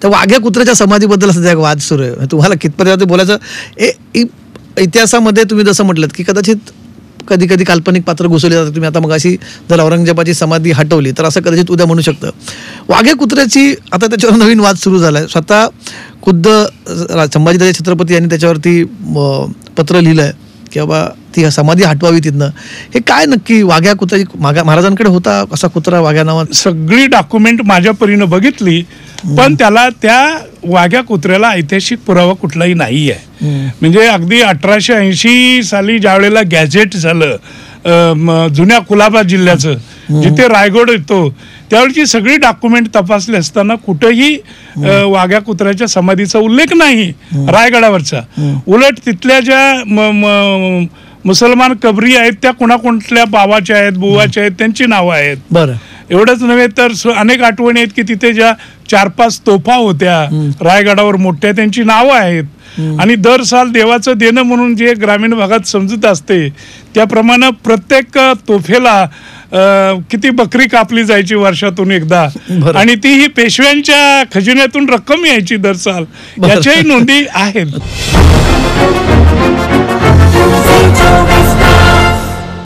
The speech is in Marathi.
त्या वाघ्या कुत्र्याच्या समाधीबद्दल सध्या एक वाद सुरू आहे. तुम्हाला कितपर्यंत बोलायचं इतिहासामध्ये तुम्ही जसं म्हटलं की कदाचित कधी कधी काल्पनिक पात्र घुसवले जातात. तुम्ही आता मग अशी जर औरंगजेबाची समाधी हटवली तर असं कदाचित उद्या म्हणू शकतं. वाघ्या कुत्र्याची आता त्याच्यावर नवीन वाद सुरू झाला आहे. स्वतः खुद्द संभाजी छत्रपती यांनी त्याच्यावरती पत्र लिहिलं आहे की बाबा ती समाधी हटवावी तिथनं. हे काय नक्की वाघ्या कुत्र्याची महाराजांकडे होता असा कुत्रा वाघ्या नावात? सगळी डॉक्युमेंट माझ्या परीनं बघितली पण त्याला त्या वाघ्या कुत्र्याला ऐतिहासिक पुरावा कुठलाही नाही आहे. म्हणजे अगदी 1880 साली ज्या वेळेला गॅझेट झालं जुन्या कुलाबा जिल्ह्याचं जिथे रायगड येतो त्यावेळची सगळी डॉक्युमेंट तपासली असताना कुठेही वाघ्या कुत्र्याच्या समाधीचा उल्लेख नाही रायगडावरचा. उलट तिथल्या ज्या मुसलमान कबरी आहेत त्या कोणाकोणत्या बाबाच्या आहेत बुवाच्या आहेत त्यांची नावं आहेत. बरं. एवढंच नव्हे तर अनेक आठवणी आहेत की तिथे ज्या 4-5 तोफा होत्या रायगडावर मोठ्या त्यांची नावं आहेत. आणि दर साल देवाचं देणं म्हणून जे ग्रामीण भागात समजत असते त्याप्रमाणे प्रत्येक तोफेला किती बकरी कापली जायची वर्षातून एकदा आणि ती ही पेशव्यांच्या खजिन्यातून रक्कम यायची दर साल. याच्याही नोंदी आहेत.